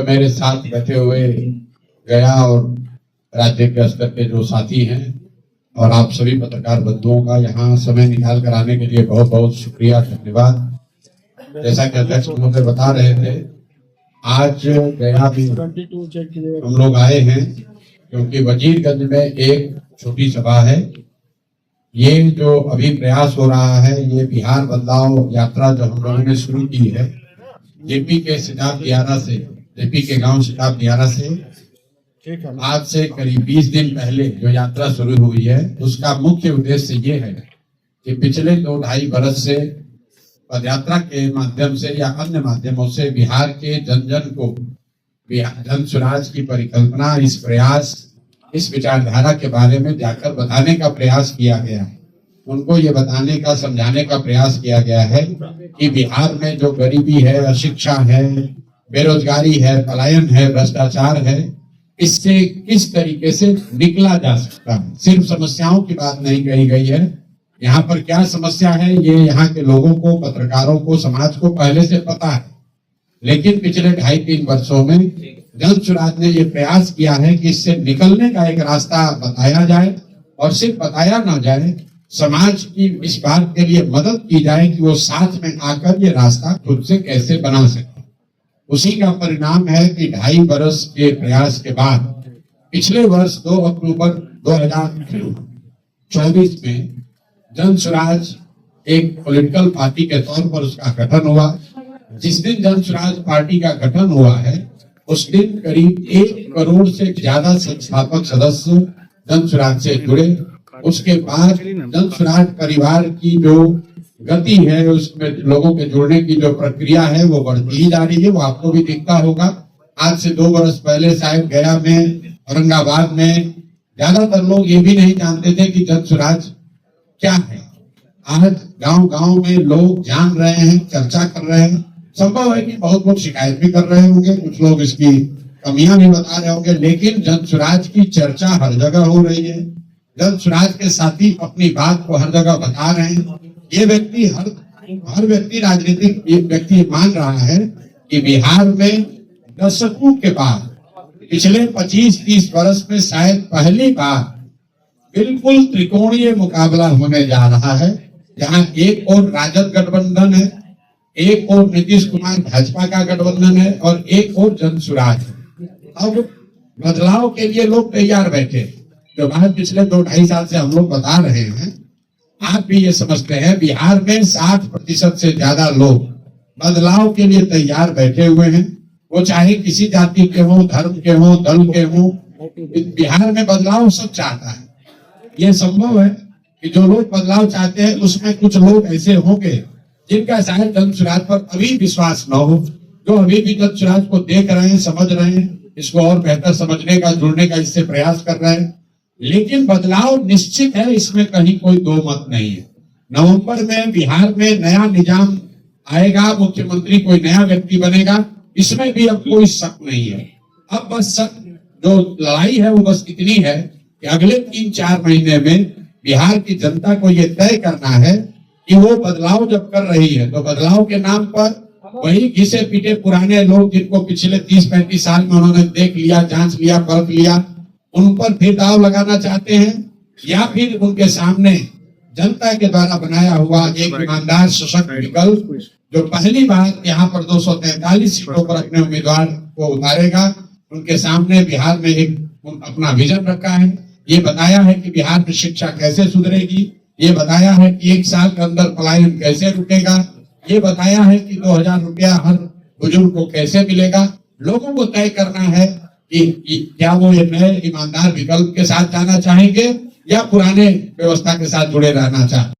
मेरे साथ बैठे हुए गया और राज्य के स्तर के जो साथी हैं और आप सभी पत्रकार बंधुओं का यहाँ समय निकाल कर आने के लिए बहुत बहुत शुक्रिया, धन्यवाद। जैसा कि अध्यक्ष महोदय बता रहे थे, आज गया में हम लोग आए हैं क्योंकि वजीरगंज में एक छोटी सभा है। ये जो अभी प्रयास हो रहा है, ये बिहार बदलाव यात्रा जो हम लोगों ने शुरू की है जेपी के सिटाप दियारा से, जेपी के गांव सिटाप दियारा से, आज से करीब 20 दिन पहले जो यात्रा शुरू हुई है, उसका मुख्य उद्देश्य ये है कि पिछले 2-2.5 बरस से पदयात्रा के माध्यम से या अन्य माध्यमों से बिहार के जन जन को जन स्वराज की परिकल्पना, इस प्रयास, इस विचारधारा के बारे में जाकर बताने का प्रयास किया गया है। उनको ये बताने का, समझाने का प्रयास किया गया है कि बिहार में जो गरीबी है, अशिक्षा है, बेरोजगारी है, पलायन है, भ्रष्टाचार है, इससे किस तरीके से निकला जा सकता है। सिर्फ समस्याओं की बात नहीं कही गई है, यहाँ पर क्या समस्या है ये यहाँ के लोगों को, पत्रकारों को, समाज को पहले से पता है। लेकिन पिछले 2.5-3 वर्षों में जन स्वराज ने ये प्रयास किया है कि इससे निकलने का एक रास्ता बताया जाए, और सिर्फ बताया ना जाए, समाज की इस बात के लिए मदद की जाए कि वो साथ में आकर ये रास्ता खुद से कैसे बना सके। उसी का परिणाम है कि 2.5 बरस के प्रयास के बाद पिछले वर्ष 2 अक्टूबर 2024 में जन स्वराज एक पॉलिटिकल पार्टी के तौर पर उसका गठन हुआ। जिस दिन जन स्वराज पार्टी का गठन हुआ है, उस दिन करीब 1 करोड़ से ज्यादा संस्थापक सदस्य जन स्वराज से जुड़े। उसके बाद जन स्वराज परिवार की जो गति है, उसमें लोगों के जुड़ने की जो प्रक्रिया है वो बढ़ती ही जा रही है। वो आपको भी दिखता होगा। आज से 2 बरस पहले शायद गया में, औरंगाबाद में ज्यादातर लोग ये भी नहीं जानते थे कि जन स्वराज क्या है। आज गांव-गांव में लोग जान रहे हैं, चर्चा कर रहे हैं। संभव है कि बहुत लोग शिकायत भी कर रहे होंगे, कुछ लोग इसकी कमियां भी बता रहे होंगे, लेकिन जन स्वराज की चर्चा हर जगह हो रही है। जन स्वराज के साथी अपनी बात को हर जगह बता रहे हैं। ये व्यक्ति हर व्यक्ति, राजनीतिक व्यक्ति मान रहा है कि बिहार में दशकों के बाद पिछले 25-30 वर्ष में शायद पहली बार बिल्कुल त्रिकोणीय मुकाबला होने जा रहा है, जहां एक और राजद गठबंधन है, एक और नीतीश कुमार भाजपा का गठबंधन है और एक और जन स्वराज है। अब बदलाव के लिए लोग तैयार बैठे, जो बात पिछले 2-2.5 साल से हम लोग बता रहे हैं। आप भी ये समझते हैं, बिहार में 60% से ज्यादा लोग बदलाव के लिए तैयार बैठे हुए हैं। वो चाहे किसी जाति के हो, धर्म के हो, दल के हो, बिहार में बदलाव सब चाहता है। ये संभव है कि जो लोग बदलाव चाहते हैं उसमें कुछ लोग ऐसे होंगे जिनका शायद जन स्वराज पर अभी विश्वास न हो, जो अभी भी जन स्वराज को देख रहे हैं, समझ रहे हैं, इसको और बेहतर समझने का, जुड़ने का इससे प्रयास कर रहे हैं। लेकिन बदलाव निश्चित है, इसमें कहीं कोई दो मत नहीं है। नवंबर में बिहार में नया निजाम आएगा, मुख्यमंत्री कोई नया व्यक्ति बनेगा, इसमें भी अब कोई शक नहीं है। अब बस जो लड़ाई है वो बस इतनी है कि अगले 3-4 महीने में बिहार की जनता को ये तय करना है कि वो बदलाव जब कर रही है तो बदलाव के नाम पर वही घिसे पीटे पुराने लोग जिनको पिछले 30-35 साल में उन्होंने देख लिया, जांच लिया, परख लिया, उन पर फिर दाव लगाना चाहते हैं, या फिर उनके सामने जनता के द्वारा बनाया हुआ एक ईमानदार सशक्त विकल्प जो पहली बार यहाँ पर 243 सीटों पर अपने उम्मीदवार को उतारेगा। उनके सामने बिहार में एक अपना विजन रखा है। ये बताया है कि बिहार में शिक्षा कैसे सुधरेगी, ये बताया है कि 1 साल के अंदर पलायन कैसे रुकेगा, ये बताया है कि 2000 रुपया हर बुजुर्ग को कैसे मिलेगा। लोगों को तय करना है कि क्या वो ये नए ईमानदार विकल्प के साथ जाना चाहेंगे या पुराने व्यवस्था के साथ जुड़े रहना चाहते हैं।